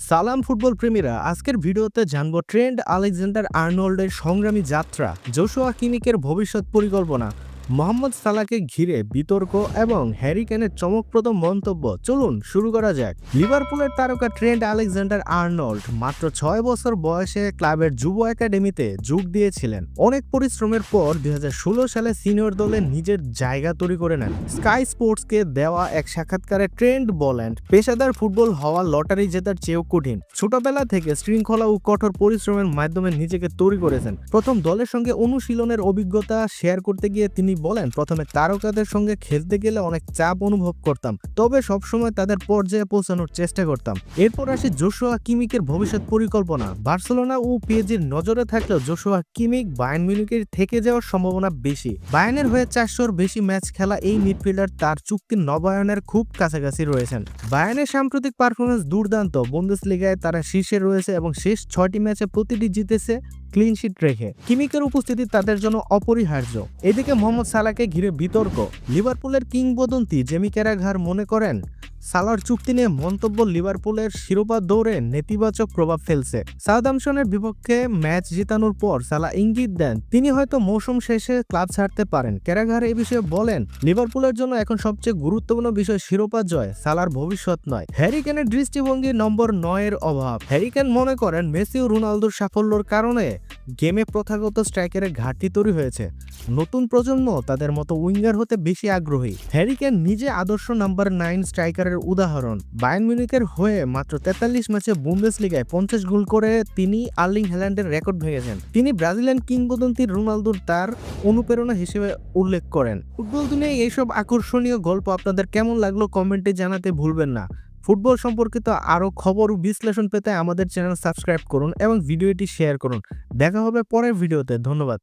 সালাম ফুটবল প্রেমীরা, আজকের ভিডিওতে জানবো ট্রেন্ট আলেকজান্ডার-আর্নল্ডের সংগ্রামী যাত্রা, জোশুয়া কিমিকের ভবিষ্যৎ পরিকল্পনা, মোহাম্মদ সালাহকে ঘিরে বিতর্ক এবং হ্যারি কেনের চমকপ্রদ মন্তব্য। চলুন শুরু করা যাক। লিভারপুলের তারকা ট্রেন্ট আলেকজান্ডার-আর্নল্ড মাত্র 6 বছর বয়সে ক্লাবের যুব একাডেমিতে যোগ দিয়েছিলেন। অনেক পরিশ্রমের পর 2016 সালে সিনিয়র দলে নিজের জায়গা তৈরি করে নেন। স্কাই স্পোর্টসকে দেওয়া এক সাক্ষাৎকারে ট্রেন্ট বলেন, পেশাদার ফুটবল হওয়া লটারি জেতার চেয়েও কঠিন। ছোটবেলা থেকে শৃঙ্খলা ও কঠোর পরিশ্রমের মাধ্যমে নিজেকে তৈরি করেছেন। প্রথম দলের সঙ্গে অনুশীলনের অভিজ্ঞতা শেয়ার করতে গিয়ে তিনি বলেন, প্রথমে তারকাদের সঙ্গে খেলতে গেলে অনেক চাপ অনুভব করতাম, তবে সবসময় তাদের পর্যায়ে পৌঁছানোর চেষ্টা করতাম। এরপর আসে জোশুয়া কিমিকের ভবিষ্যৎ পরিকল্পনা। বার্সেলোনা ও পিএসজির নজরে থাকলেও জোশুয়া কিমিক বায়ার্ন মিউনিখের থেকে যাওয়ার সম্ভাবনা বেশি। বায়ার্নের হয়ে 400-র বেশি ম্যাচ খেলা এই মিডফিল্ডার তার চুক্তির নবায়নের খুব কাছাকাছি রয়েছেন। বায়ার্নের সাম্প্রতিক পারফরমেন্স দুর্দান্ত। বুন্দেসলিগায় তারা শীর্ষে রয়েছে এবং শেষ 6টি ম্যাচে প্রতিটি জিতেছে ক্লিন শিট রেখে। কিমিকের উপস্থিতি তাদের জন্য অপরিহার্য। এদিকে মোহাম্মদ সালাহকে ঘিরে বিতর্ক। লিভারপুলের কিংবদন্তি জেমি ক্যারাঘার মনে করেন, সালাহর চুক্তি নিয়ে মন্তব্য লিভারপুলের শিরোপা দৌড়ে নেতিবাচক প্রভাব ফেলছে। সাউদাম্পটনের বিপক্ষে ম্যাচ জেতানোর পর সালাহ ইঙ্গিত দেন তিনি হয়তো মৌসুম শেষে ক্লাব ছাড়তে পারেন। ক্যারাঘার এ বিষয়ে বলেন, লিভারপুলের জন্য এখন সবচেয়ে গুরুত্বপূর্ণ বিষয় শিরোপা জয়, সালাহর ভবিষ্যৎ নয়। হ্যারি কেনের দৃষ্টিভঙ্গি নম্বর 9-এর অভাব। হ্যারি কেন মনে করেন, মেসি ও রোনালদোর সাফল্যের কারণে গেমে প্রথাগত স্ট্রাইকারের ঘাটতি তৈরি হয়েছে। নতুন প্রজন্ম তাদের মতো উইঙ্গার হতে বেশি আগ্রহী। হ্যারি কেন নিজে আদর্শ নাম্বার 9 স্ট্রাইকারের উদাহরণ। বায়ার্ন মিউনিখের হয়ে মাত্র 43 ম্যাচে বুন্দেসলিগায় 50 গোল করে তিনি আর্লিং হ্যালান্ডের রেকর্ড ভেঙেছেন। তিনি ব্রাজিলিয়ান কিংবদন্তি রোনালদোর তার অনুপ্রেরণা হিসেবে উল্লেখ করেন। ফুটবল দুনিয়ায় এইসব আকর্ষণীয় গল্প আপনাদের কেমন লাগলো কমেন্টে জানাতে ভুলবেন না। ফুটবল সম্পর্কিত আরও খবর ও বিশ্লেষণ পেতে আমাদের চ্যানেল সাবস্ক্রাইব করুন এবং ভিডিওটি শেয়ার করুন। দেখা হবে পরের ভিডিওতে। ধন্যবাদ।